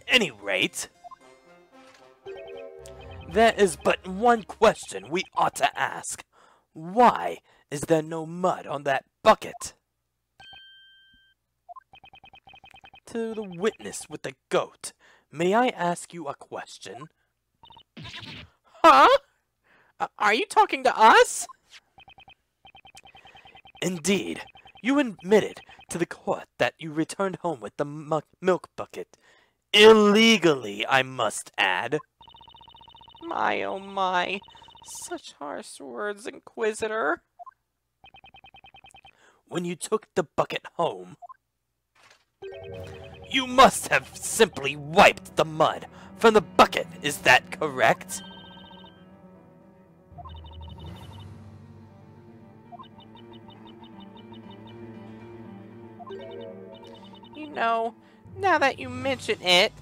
any rate, there is but one question we ought to ask. Why is there no mud on that bucket? To the witness with the goat, may I ask you a question? Huh? Are you talking to us? Indeed, you admitted to the court that you returned home with the milk bucket. Illegally, I must add. My oh my, such harsh words, Inquisitor. When you took the bucket home, you must have simply wiped the mud from the bucket, is that correct? You know, now that you mention it...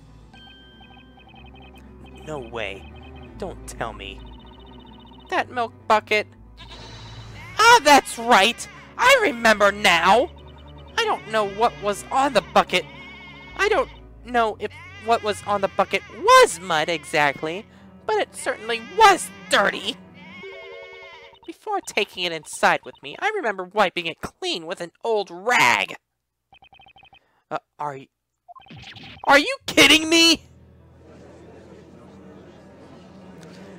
No way. Don't tell me. That milk bucket... Ah, that's right! I remember now! I don't know what was on the bucket. I don't know if what was on the bucket was mud exactly, but it certainly was dirty. Before taking it inside with me, I remember wiping it clean with an old rag. Are you kidding me?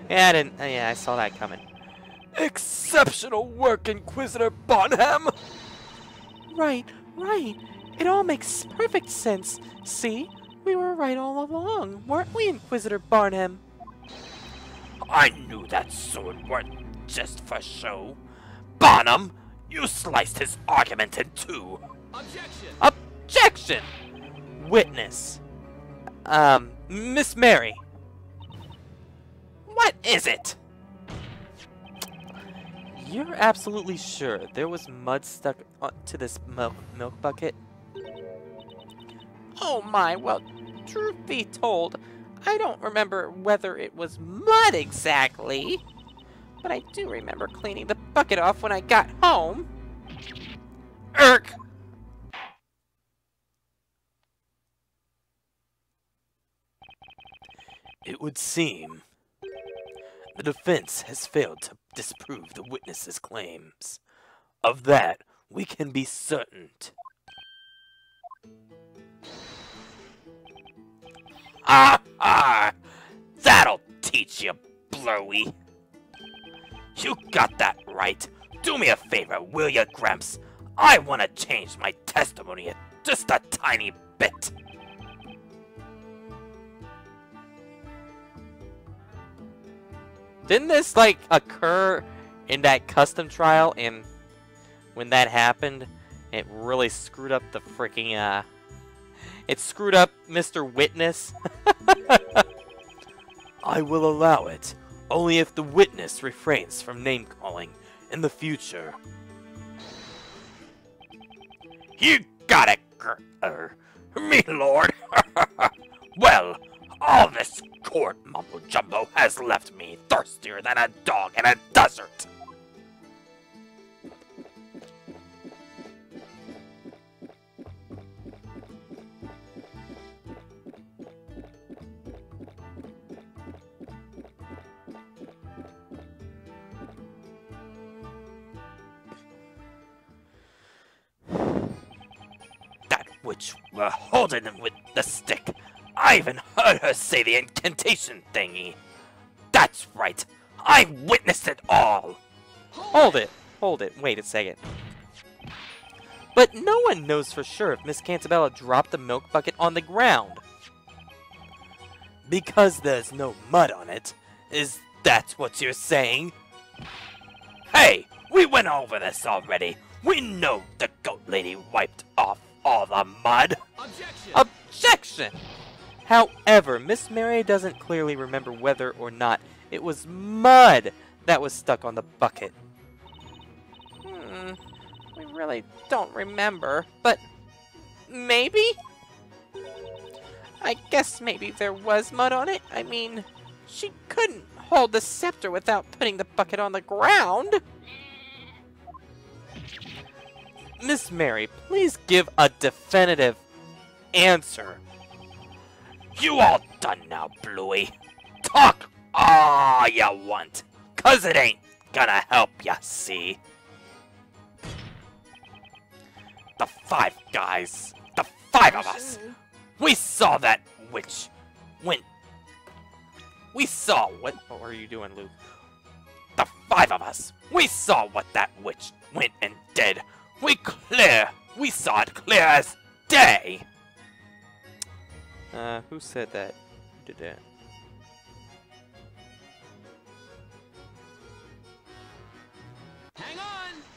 Yeah, I saw that coming. Exceptional work, Inquisitor Bonham! Right. It all makes perfect sense. See? We were right all along, weren't we, Inquisitor Barnham? I knew that sword weren't just for show. Bonham, you sliced his argument in two. Objection! Witness. Miss Mary. What is it? You're absolutely sure there was mud stuck to this milk bucket? Oh my, well, truth be told, I don't remember whether it was mud exactly, but I do remember cleaning the bucket off when I got home. Irk! It would seem the defense has failed to disprove the witness's claims. Of that, we can be certain. Ah! That'll teach you, Blowy. You got that right. Do me a favor, will ya, Gramps? I want to change my testimony just a tiny bit. Didn't this, like, occur in that custom trial, and when that happened, it really screwed up the freaking, it screwed up Mr. Witness? I will allow it, only if the witness refrains from name-calling in the future. You got it, me lord. Well, all this court mumbo-jumbo has left me thirstier than a dog in a desert. That witch were holding him with the stick. I even heard her say the incantation thingy. That's right. I witnessed it all. Hold it. Wait a second. But no one knows for sure if Miss Cantabella dropped the milk bucket on the ground. Because there's no mud on it. Is that what you're saying? Hey, we went over this already. We know the goat lady wiped off all the mud. Objection! However, Miss Mary doesn't clearly remember whether or not it was mud that was stuck on the bucket. We really don't remember, but maybe? I guess maybe there was mud on it. I mean, she couldn't hold the scepter without putting the bucket on the ground. Miss Mary, please give a definitive answer. You all done now, Bluey. Talk all you want, 'cause it ain't gonna help ya, see? The five guys, the five of us, we saw that witch went. We saw what are you doing, Luke? the five of us, we saw what that witch went and did. We saw it clear as day. Who said that? Who did that?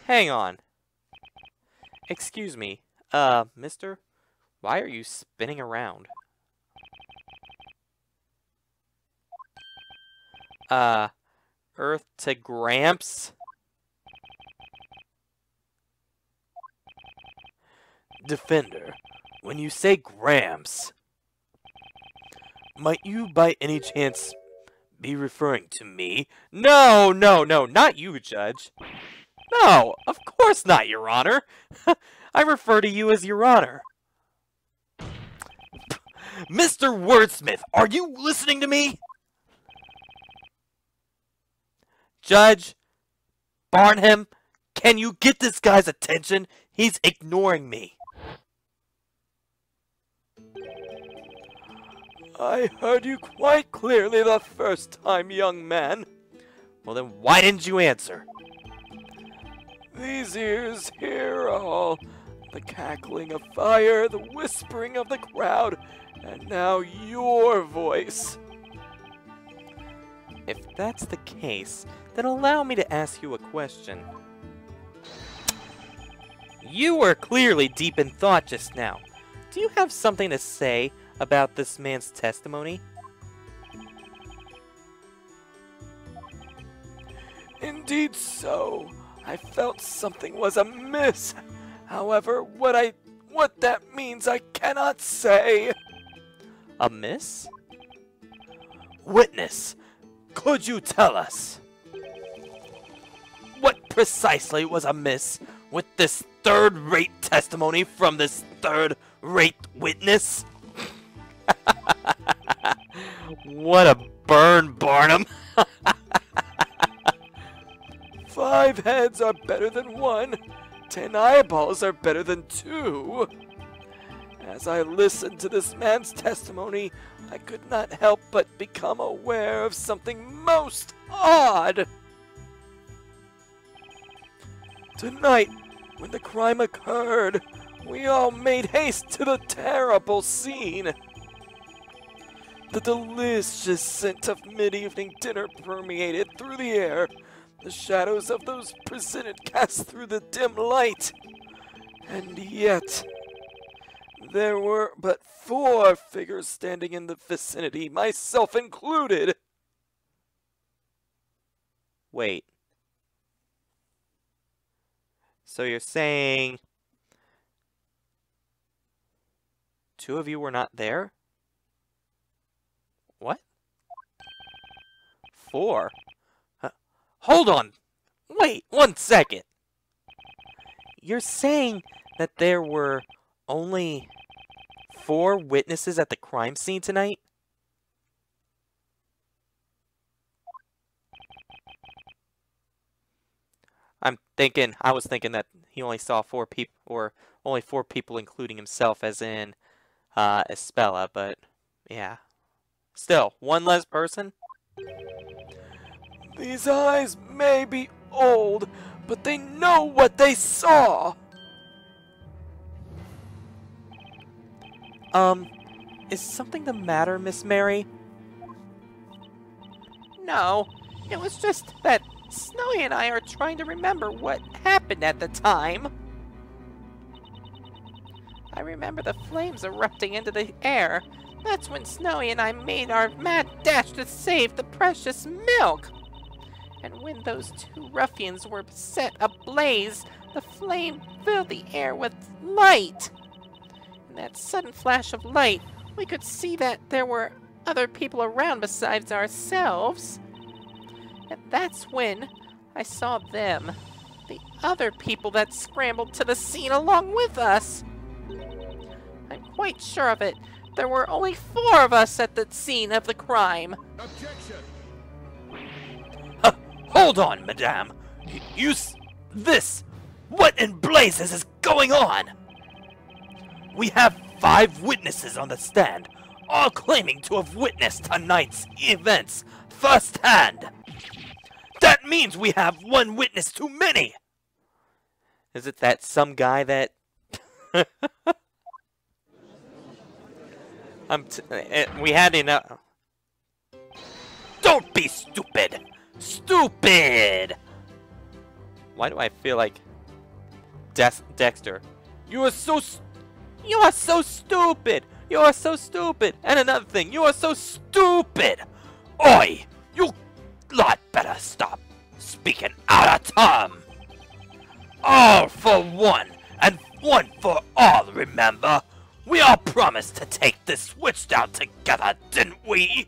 Hang on! Excuse me, mister? Why are you spinning around? Earth to Gramps? Defender, when you say Gramps, might you by any chance be referring to me? No, not you, Judge. No, of course not, Your Honor. I refer to you as Your Honor. Mr. Wordsmith, are you listening to me? Judge Barnham, can you get this guy's attention? He's ignoring me. I heard you quite clearly the first time, young man. Well then, why didn't you answer? These ears hear all. The cackling of fire, the whispering of the crowd, and now your voice. If that's the case, then allow me to ask you a question. You were clearly deep in thought just now. Do you have something to say about this man's testimony? Indeed so. I felt something was amiss. However, what that means I cannot say. Amiss? Witness, could you tell us what precisely was amiss with this third-rate testimony from this third-rate witness? What a burn, Barnum! 5 heads are better than 1. 10 eyeballs are better than 2. As I listened to this man's testimony, I could not help but become aware of something most odd. Tonight, when the crime occurred, we all made haste to the terrible scene. The delicious scent of mid-evening dinner permeated through the air. The shadows of those presented cast through the dim light. And yet, there were but 4 figures standing in the vicinity, myself included. Wait. So you're saying 2 of you were not there? What? 4? Hold on! Wait, 1 second! You're saying that there were only 4 witnesses at the crime scene tonight? I was thinking that he only saw 4 people, or only 4 people including himself, as in, Espella, but, yeah. Still, 1 less person? These eyes may be old, but they know what they saw. Is something the matter, Miss Mary? No, it was just that Snowy and I are trying to remember what happened at the time. I remember the flames erupting into the air. That's when Snowy and I made our mad dash to save the precious milk. And when those 2 ruffians were set ablaze, the flame filled the air with light. In that sudden flash of light, we could see that there were other people around besides ourselves. And that's when I saw them, the other people that scrambled to the scene along with us. I'm quite sure of it, There were only 4 of us at the scene of the crime. Objection! Hold on, madame. This... What in blazes is going on? We have 5 witnesses on the stand, all claiming to have witnessed tonight's events firsthand. That means we have 1 witness too many. Is it that some guy that... we had enough... Don't be stupid! Stupid! Why do I feel like... Dexter? You are so stupid! You are so stupid! And another thing, you are so stupid! Oi! You lot better stop speaking out of turn! All for one, and one for all, remember? We all promised to take this switch down together, didn't we?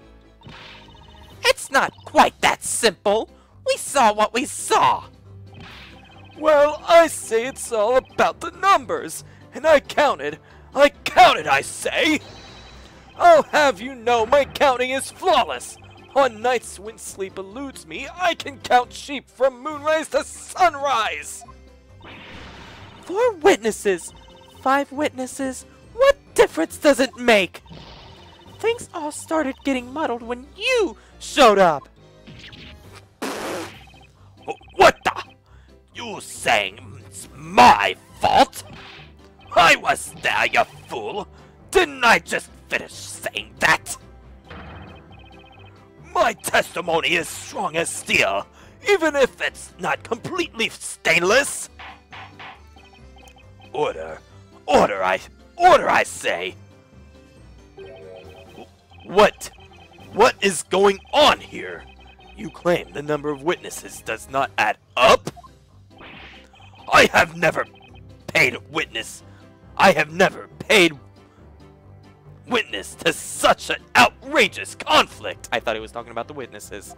It's not quite that simple! We saw what we saw! Well, I say it's all about the numbers, and I counted, I say! I'll have you know my counting is flawless! On nights when sleep eludes me, I can count sheep from moonrise to sunrise! 4 witnesses! 5 witnesses! What difference does it make? Things all started getting muddled when you showed up! What the? You saying it's my fault? I was there, you fool! Didn't I just finish saying that? My testimony is strong as steel, even if it's not completely stainless. Order, I say. What is going on here? You claim the number of witnesses does not add up? I have never paid witness to such an outrageous conflict. I thought he was talking about the witnesses.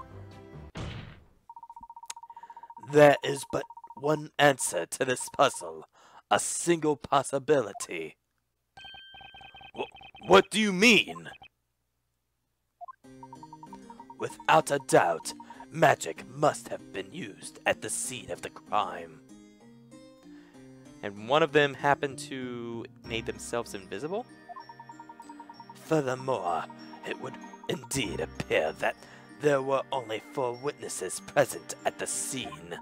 There is but one answer to this puzzle. A single possibility. What do you mean? Without a doubt, magic must have been used at the scene of the crime. And one of them happened to make themselves invisible? Furthermore, it would indeed appear that there were only 4 witnesses present at the scene.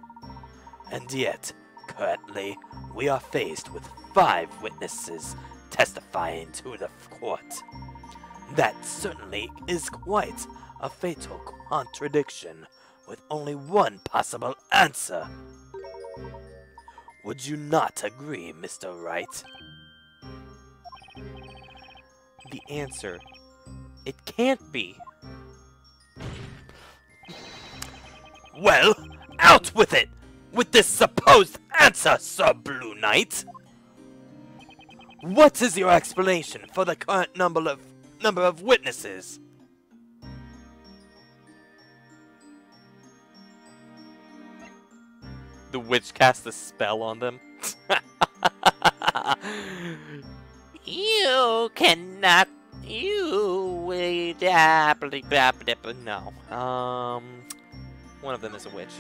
And yet, currently, we are faced with 5 witnesses testifying to the court. That certainly is quite a fatal contradiction, with only one possible answer. Would you not agree, Mr. Wright? The answer. It can't be. Well, out with it! With this supposed answer, Sir Blue Knight! What is your explanation for the current number of witnesses? The witch cast a spell on them. You cannot. No. One of them is a witch.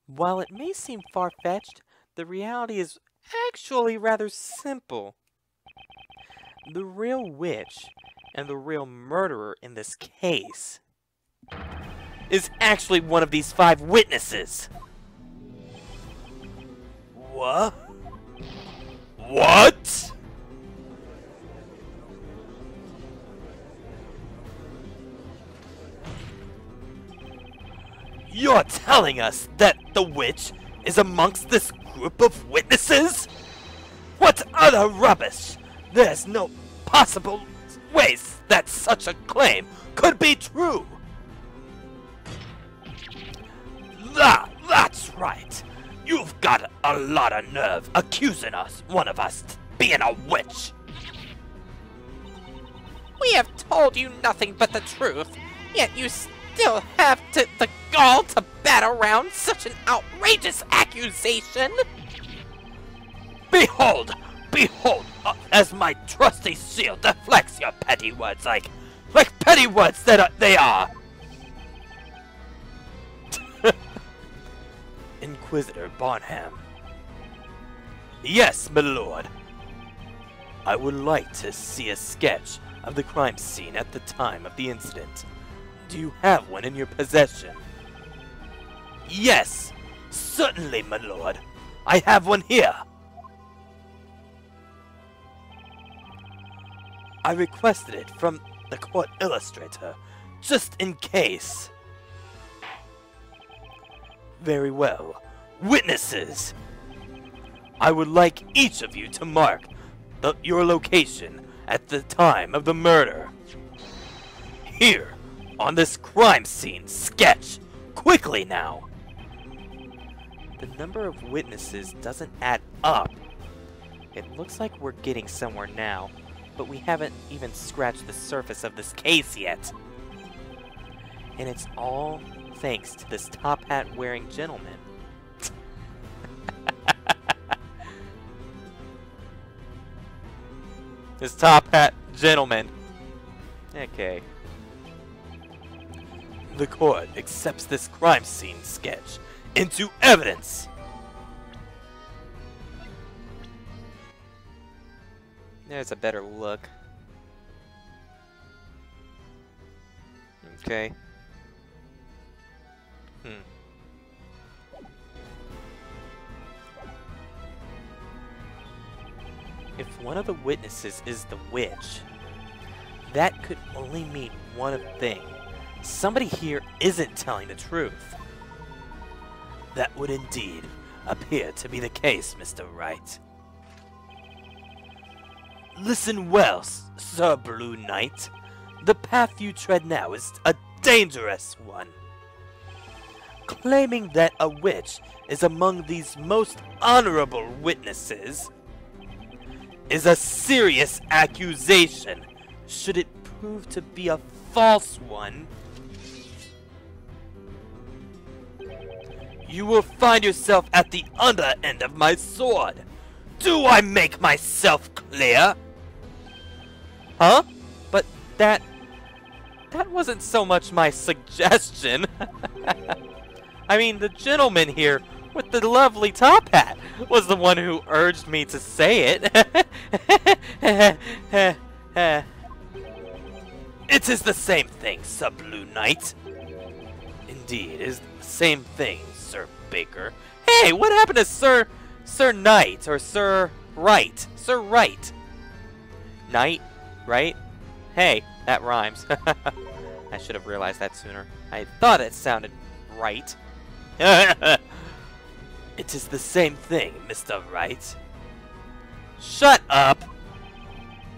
While it may seem far-fetched, the reality is actually rather simple. The real witch and the real murderer in this case is actually one of these 5 witnesses. What? What? You're telling us that the witch is amongst this group of witnesses? What utter rubbish! There's no possible ways that such a claim could be true! That's right! You've got a lot of nerve accusing one of us, being a witch! We have told you nothing but the truth, yet you still have the gall to bat around such an outrageous accusation! Behold! Behold, as my trusty shield deflects your petty words like petty words that they are. Inquisitor Barnham. Yes, my lord. I would like to see a sketch of the crime scene at the time of the incident. Do you have one in your possession? Yes, certainly, my lord. I have one here. I requested it from the court illustrator, just in case. Very well. Witnesses! I would like each of you to mark your location at the time of the murder. Here, on this crime scene sketch. Quickly now! The number of witnesses doesn't add up. It looks like we're getting somewhere now, but we haven't even scratched the surface of this case yet. And it's all thanks to this top hat wearing gentleman. This top hat gentleman. Okay. The court accepts this crime scene sketch into evidence. There's a better look. Okay. If one of the witnesses is the witch, that could only mean one thing. Somebody here isn't telling the truth. That would indeed appear to be the case, Mr. Wright. Listen well, Sir Blue Knight. The path you tread now is a dangerous one. Claiming that a witch is among these most honorable witnesses is a serious accusation. Should it prove to be a false one, you will find yourself at the other end of my sword. Do I make myself clear? Huh? But that wasn't so much my suggestion. I mean, the gentleman here with the lovely top hat was the one who urged me to say it. It is the same thing, Sir Blue Knight. Indeed, it is the same thing, Sir Baker. Hey, what happened to Sir Knight or Sir Wright? Sir Wright. Knight, right? Hey, that rhymes. I should have realized that sooner. I thought it sounded right. It is the same thing, Mr. Wright. Shut up!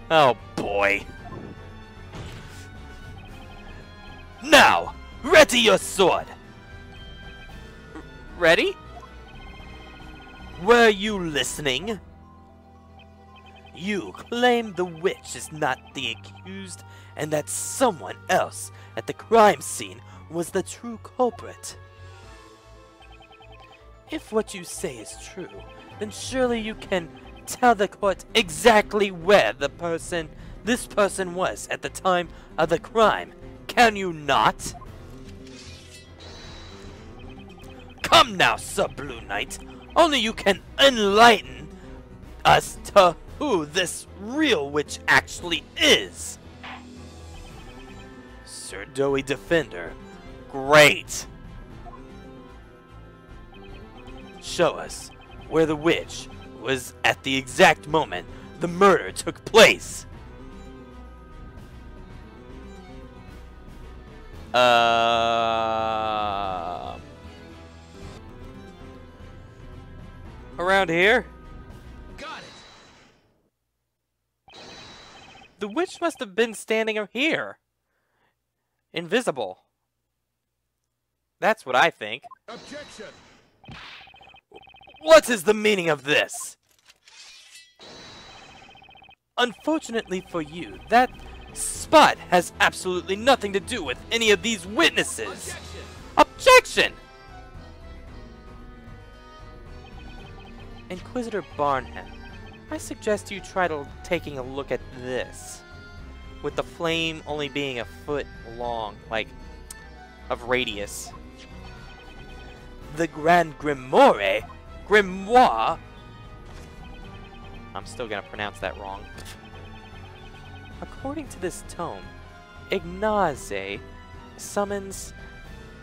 Oh boy. Now, ready your sword! Ready? Were you listening? You claim the witch is not the accused and that someone else at the crime scene was the true culprit. If what you say is true, then surely you can tell the court exactly where this person was at the time of the crime, can you not? Come now, Sir Blue Knight. Only you can enlighten us to who this real witch actually is. Sir Doughy Defender. Great. Show us where the witch was at the exact moment the murder took place. Around here? Got it. The witch must have been standing here. Invisible. That's what I think. Objection. What is the meaning of this? Unfortunately for you, that spot has absolutely nothing to do with any of these witnesses. Objection. Objection! Inquisitor Barnham, I suggest you try taking a look at this. With the flame only being a foot long, like, of radius. The Grand Grimoire? Grimoire? I'm still gonna pronounce that wrong. According to this tome, Ignaze summons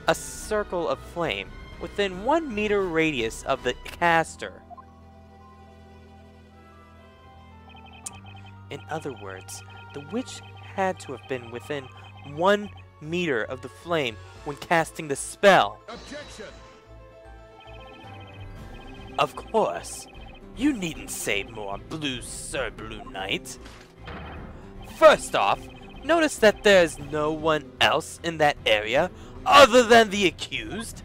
a circle of flame within 1 meter radius of the caster. In other words, the witch had to have been within 1 meter of the flame when casting the spell. Objection! Of course. You needn't say more, Sir Blue Knight. First off, notice that there's no one else in that area other than the accused.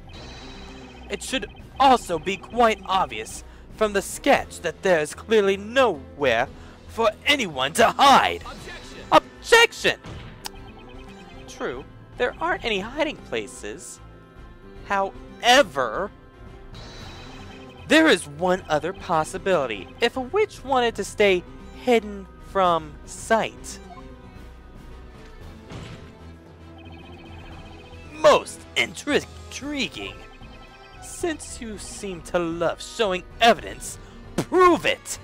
It should also be quite obvious from the sketch that there is clearly nowhere for anyone to hide. Objection! Objection! True, there aren't any hiding places. However, there is one other possibility. If a witch wanted to stay hidden from sight. Most intriguing. Since you seem to love showing evidence, prove it!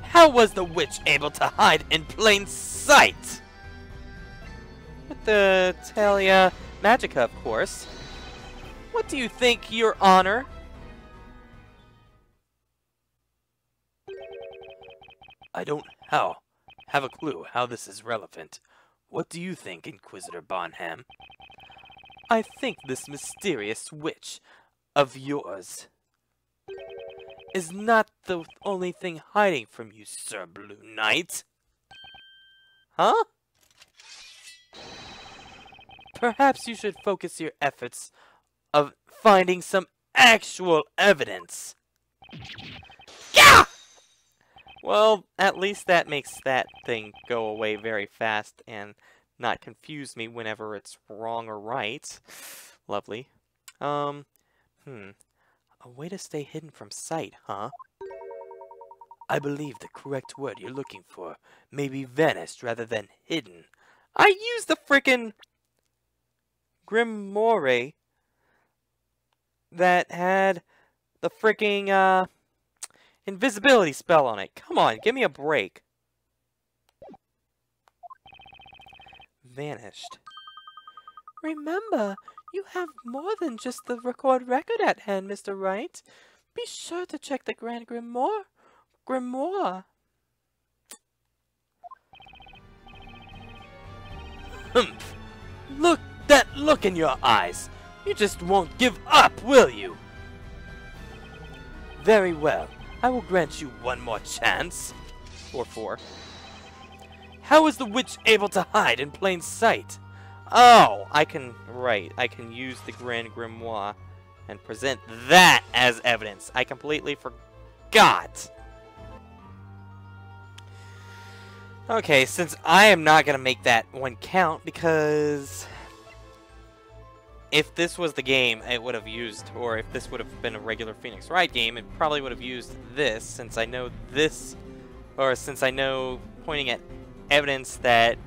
How was the witch able to hide in plain sight? With the Talia Magica, of course. What do you think, Your Honor? I don't have a clue how this is relevant. What do you think, Inquisitor Bonham? I think this mysterious witch of yours is not the only thing hiding from you, Sir Blue Knight. Huh? Perhaps you should focus your efforts of finding some actual evidence. Yeah! Well, at least that makes that thing go away very fast and not confuse me whenever it's wrong or right. Lovely. A way to stay hidden from sight, huh? I believe the correct word you're looking for may be vanished rather than hidden. I used the frickin' Grimoire that had the fricking, invisibility spell on it. Come on, give me a break. Vanished. Remember, you have more than just the record at hand, Mr. Wright. Be sure to check the Grand Grimoire. Humph! That look in your eyes! You just won't give up, will you? Very well. I will grant you one more chance. Or 4. How is the witch able to hide in plain sight? Oh, I can use the Grand Grimoire and present that as evidence. I completely forgot. Okay, since I am not going to make that one count because if this was the game, it would have used, or if this would have been a regular Phoenix Wright game, it probably would have used this, since I know this, or since I know pointing at evidence that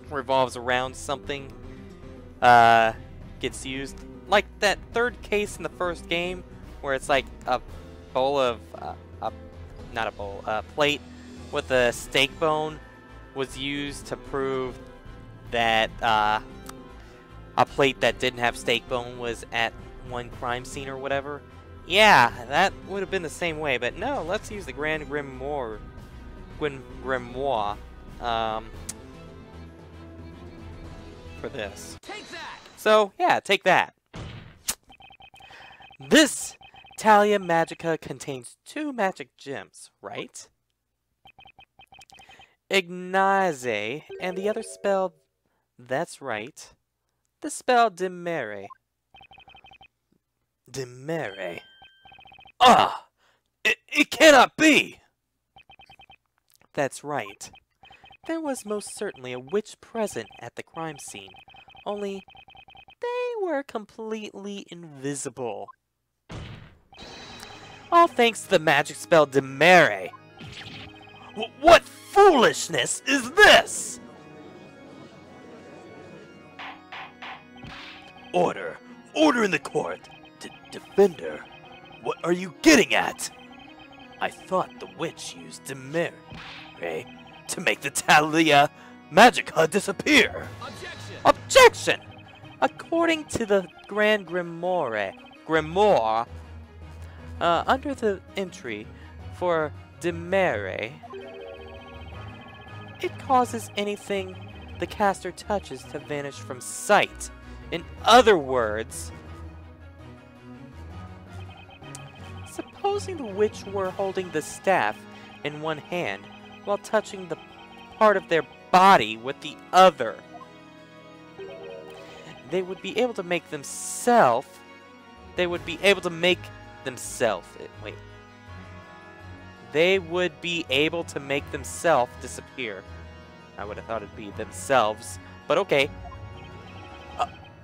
revolves around something gets used. Like that third case in the first game, where it's like a bowl of, not a bowl, a plate with a steak bone was used to prove that a plate that didn't have steak bone was at one crime scene or whatever. Yeah, that would have been the same way, but no, let's use the Grand Grimoire. For this. Take that! So, yeah, take that. This Talia Magica contains 2 magic gems, right? Ignaze, and the other spell, that's right, the spell Demere. Demere. Ah! It cannot be! That's right. There was most certainly a witch present at the crime scene, only they were completely invisible. All thanks to the magic spell Demare. What foolishness is this? Order. Order in the court. Defender. What are you getting at? I thought the witch used Demare to make the Talia Magica disappear. Objection! According to the Grand Grimoire, under the entry for Demare, it causes anything the caster touches to vanish from sight. In other words, supposing the witch were holding the staff in one hand while touching the part of their body with the other, they would be able to make themselves. They would be able to make themselves disappear. I would have thought it'd be themselves, but okay.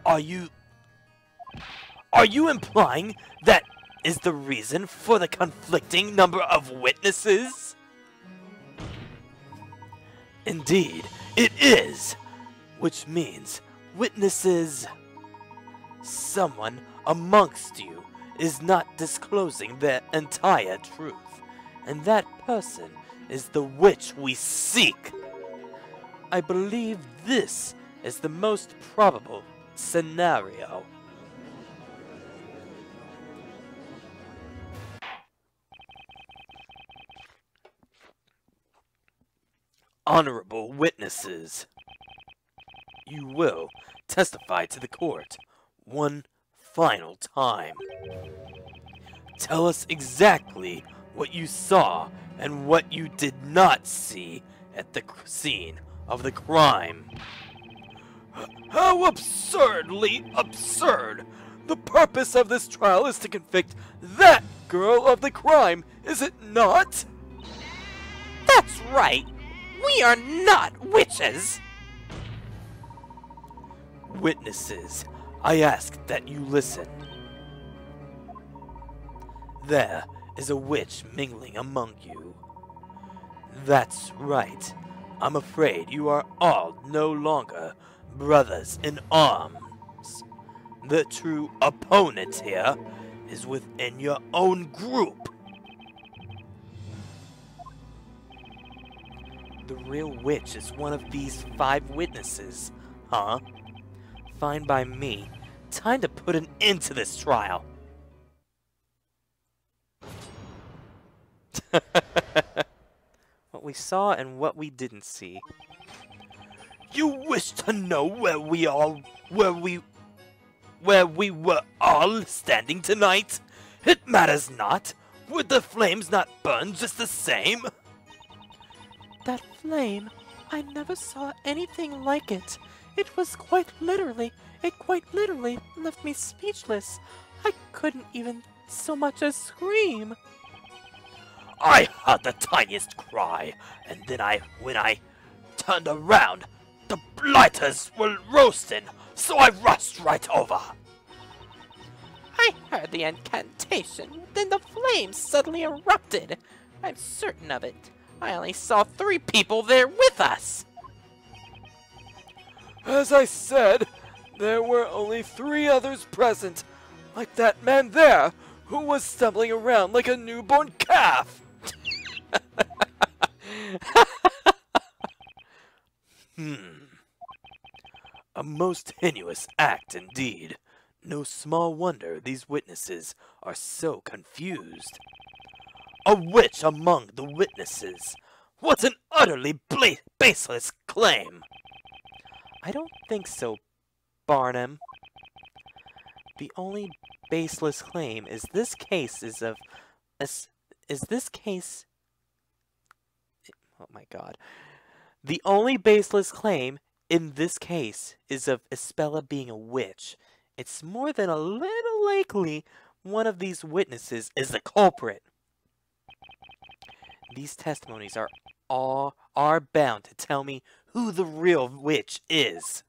Are you implying that is the reason for the conflicting number of witnesses? Indeed, it is. Which means witnesses. Someone amongst you is not disclosing the entire truth, and that person is the witch we seek. I believe this is the most probable scenario. Honorable witnesses, you will testify to the court one final time. Tell us exactly what you saw and what you did not see at the scene of the crime. How absurdly absurd! The purpose of this trial is to convict that girl of the crime, is it not? That's right! We are not witches! Witnesses, I ask that you listen. There is a witch mingling among you. That's right. I'm afraid you are all no longer brothers in arms. The true opponent here is within your own group. The real witch is one of these 5 witnesses, huh? Fine by me. Time to put an end to this trial. What we saw and what we didn't see. You wish to know where we were all standing tonight? It matters not. Would the flames not burn just the same? That flame, I never saw anything like it. It quite literally left me speechless. I couldn't even so much as scream. I heard the tiniest cry, and then when I turned around, the blighters were roasting, so I rushed right over. I heard the incantation, then the flames suddenly erupted. I'm certain of it. I only saw 3 people there with us. As I said, there were only 3 others present, like that man there, who was stumbling around like a newborn calf. A most heinous act indeed. No small wonder these witnesses are so confused. A witch among the witnesses. What an utterly baseless claim. I don't think so, Barnum. The only baseless claim is this case oh my god. The only baseless claim in this case is of Espella being a witch. It's more than a little likely one of these witnesses is the culprit. These testimonies are bound to tell me who the real witch is.